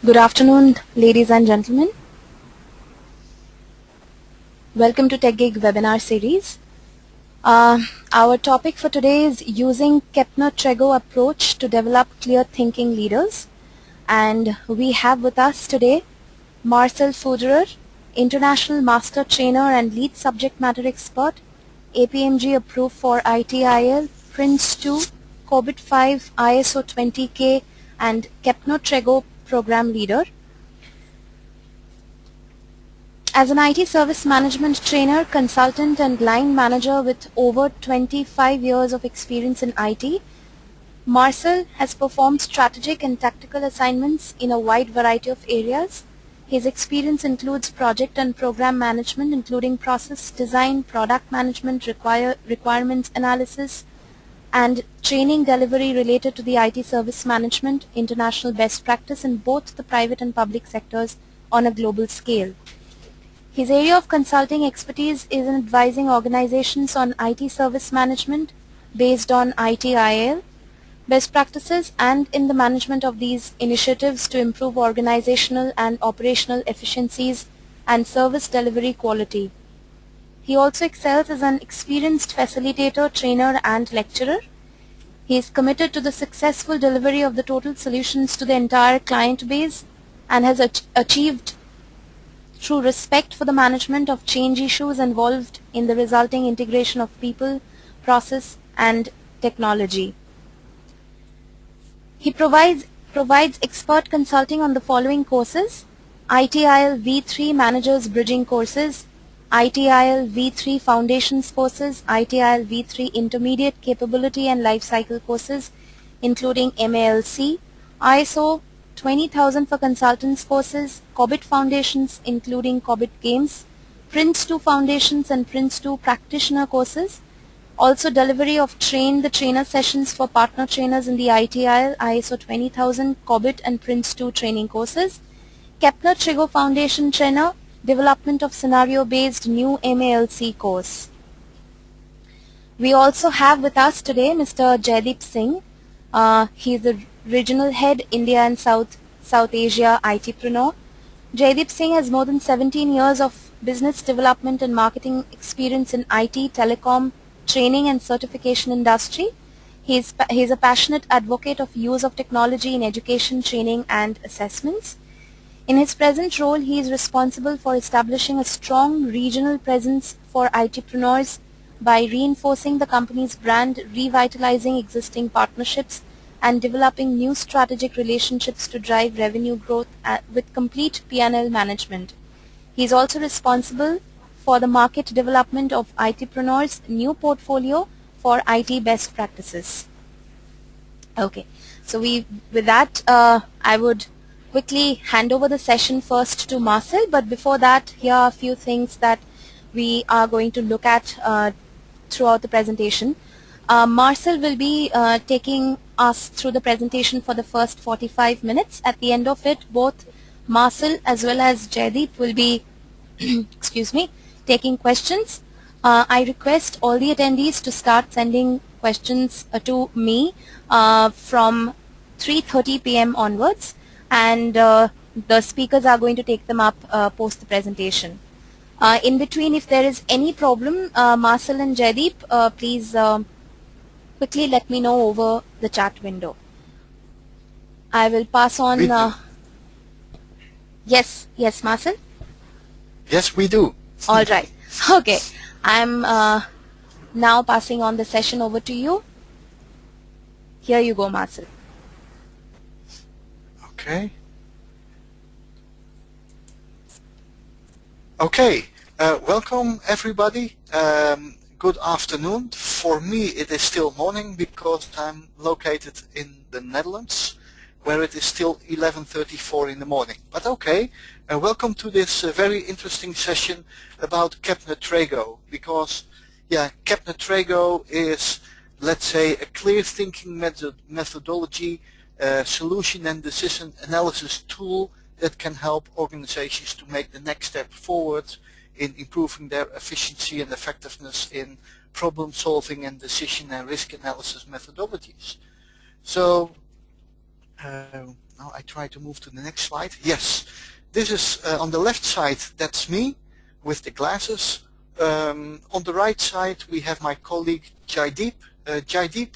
Good afternoon, ladies and gentlemen. Welcome to Techgig webinar series. Our topic for today is using Kepner Tregoe approach to develop clear thinking leaders. And we have with us today Marcel Fuderer, International Master Trainer and Lead Subject Matter Expert, APMG approved for ITIL, Prince 2, COBIT 5, ISO 20K, and Kepner Tregoe Program Leader. As an IT service management trainer, consultant, and line manager with over 25 years of experience in IT, Marcel has performed strategic and tactical assignments in a wide variety of areas. His experience includes project and program management, including process design, product management, requirements analysis, and training delivery related to the IT service management, international best practice in both the private and public sectors on a global scale. His area of consulting expertise is in advising organizations on IT service management based on ITIL best practices and in the management of these initiatives to improve organizational and operational efficiencies and service delivery quality. He also excels as an experienced facilitator, trainer, and lecturer. He is committed to the successful delivery of the total solutions to the entire client base and has achieved through respect for the management of change issues involved in the resulting integration of people, process, and technology. He provides expert consulting on the following courses: ITIL V3 Managers Bridging courses, ITIL V3 Foundations courses, ITIL V3 Intermediate Capability and Lifecycle courses, including MALC, ISO 20,000 for consultants courses, COBIT Foundations including COBIT Games, Prince 2 Foundations and Prince 2 Practitioner courses, also delivery of Train the Trainer sessions for partner trainers in the ITIL, ISO 20,000, COBIT and Prince 2 training courses, Kepner Tregoe Foundation Trainer, development of scenario-based new MALC course. We also have with us today Mr. Jaideep Singh. He is the Regional Head, India and South Asia ITpreneur. Jaideep Singh has more than 17 years of business development and marketing experience in IT, telecom, training and certification industry. He is a passionate advocate of use of technology in education, training and assessments. In his present role, he is responsible for establishing a strong regional presence for ITpreneurs by reinforcing the company's brand, revitalizing existing partnerships, and developing new strategic relationships to drive revenue growth with complete P&L management. He is also responsible for the market development of ITpreneurs' new portfolio for IT best practices. Okay, so with that, I would quickly hand over the session first to Marcel, but before that, here are a few things that we are going to look at throughout the presentation. Marcel will be taking us through the presentation for the first 45 minutes. At the end of it, both Marcel as well as Jaideep will be excuse me, taking questions. I request all the attendees to start sending questions to me from 3:30 p.m. onwards, and the speakers are going to take them up post the presentation. In between, if there is any problem, Marcel and Jaideep, please quickly let me know over the chat window. I will pass on. Yes, Marcel? Yes, we do. All right. Okay. I'm now passing on the session over to you. Here you go, Marcel. Okay. Okay. Welcome, everybody. Good afternoon. For me, it is still morning because I'm located in the Netherlands, where it is still 11:34 in the morning. But okay, welcome to this very interesting session about Kepner Tregoe, because Kepner Tregoe is, let's say, a clear thinking methodology, solution and decision analysis tool that can help organizations to make the next step forward in improving their efficiency and effectiveness in problem solving and decision and risk analysis methodologies. So now I try to move to the next slide. Yes, this is on the left side, that's me with the glasses. On the right side we have my colleague Jaideep. Jaideep,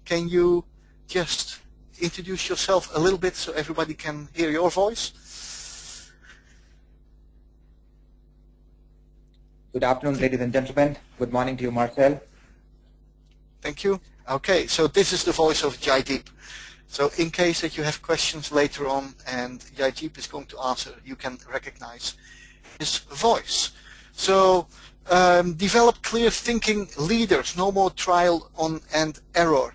can you just introduce yourself a little bit so everybody can hear your voice? Good afternoon, ladies and gentlemen. Good morning to you, Marcel. Thank you. Okay, so this is the voice of Jaideep. So in case that you have questions later on and Jaideep is going to answer, you can recognize his voice. So develop clear thinking leaders, no more trial and error.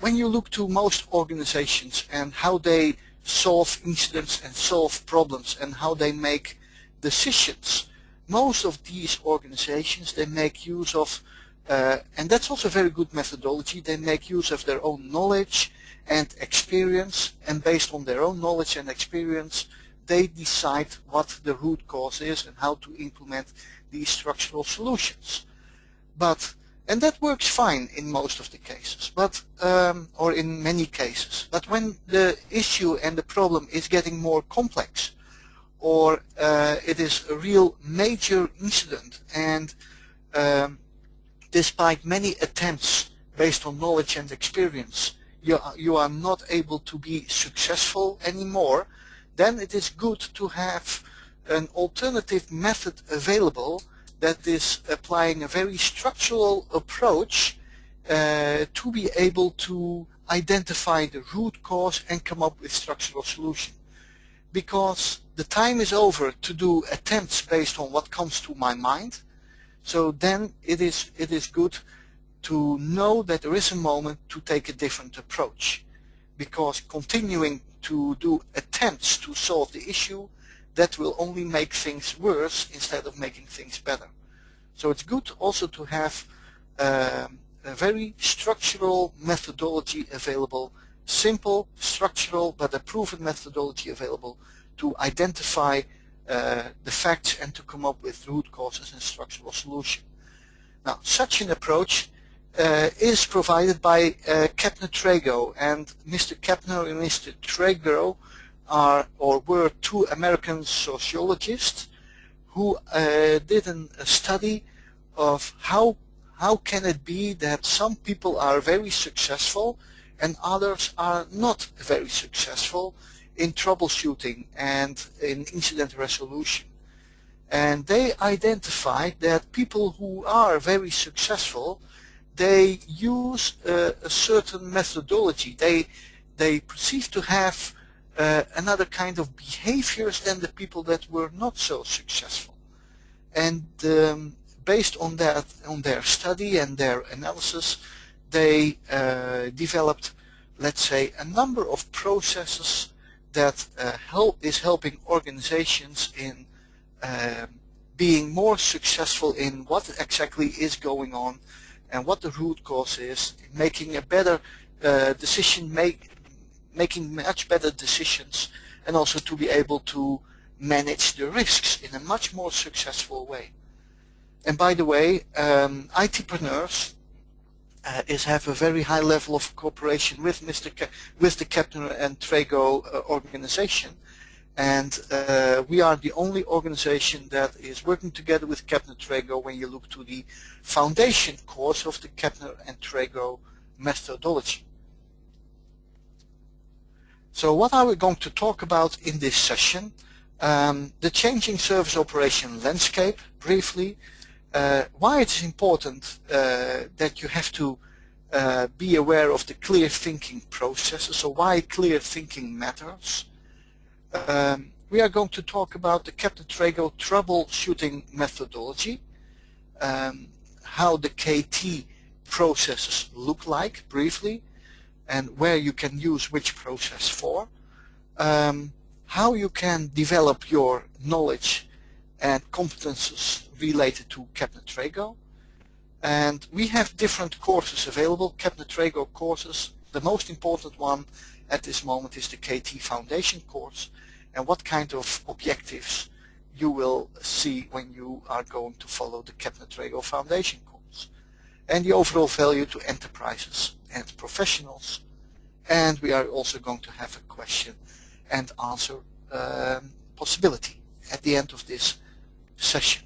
When you look to most organizations and how they solve incidents and solve problems and how they make decisions, most of these organizations, they make use of, and that's also very good methodology, they make use of their own knowledge and experience, and based on their own knowledge and experience, they decide what the root cause is and how to implement these structural solutions. And that works fine in most of the cases, or in many cases. But when the issue and the problem is getting more complex, or it is a real major incident, and despite many attempts based on knowledge and experience, you are not able to be successful anymore, then it is good to have an alternative method available that is applying a very structural approach to be able to identify the root cause and come up with structural solution. Because the time is over to do attempts based on what comes to my mind, so then it is good to know that there is a moment to take a different approach, because continuing to do attempts to solve the issue, that will only make things worse instead of making things better. So it's good also to have a very structural methodology available, simple, structural, but a proven methodology available to identify the facts and to come up with root causes and structural solution. Now, such an approach is provided by Kepner Tregoe, and Mr. Kepner and Mr. Tregoe were two American sociologists who did a study of how can it be that some people are very successful and others are not very successful in troubleshooting and in incident resolution. And they identified that people who are very successful, they use a certain methodology. They perceive to have another kind of behaviors than the people that were not so successful. And based on that, on their study and their analysis, they developed, let's say, a number of processes that is helping organizations in being more successful in what exactly is going on and what the root cause is, making a better making much better decisions, and also to be able to manage the risks in a much more successful way. And by the way, ITpreneurs have a very high level of cooperation with the Kepner and Tregoe organization, and we are the only organization that is working together with Kepner Tregoe when you look to the foundation course of the Kepner and Tregoe methodology. So what are we going to talk about in this session? The changing service operation landscape, briefly, why it's important that you have to be aware of the clear thinking processes, so why clear thinking matters. We are going to talk about the Kepner Tregoe troubleshooting methodology, how the KT processes look like, briefly, and where you can use which process for, how you can develop your knowledge and competences related to Kepner Tregoe. And we have different courses available, Kepner Tregoe courses. The most important one at this moment is the KT Foundation course, and what kind of objectives you will see when you are going to follow the Kepner Tregoe Foundation course, and the overall value to enterprises and professionals, and we are also going to have a question and answer possibility at the end of this session.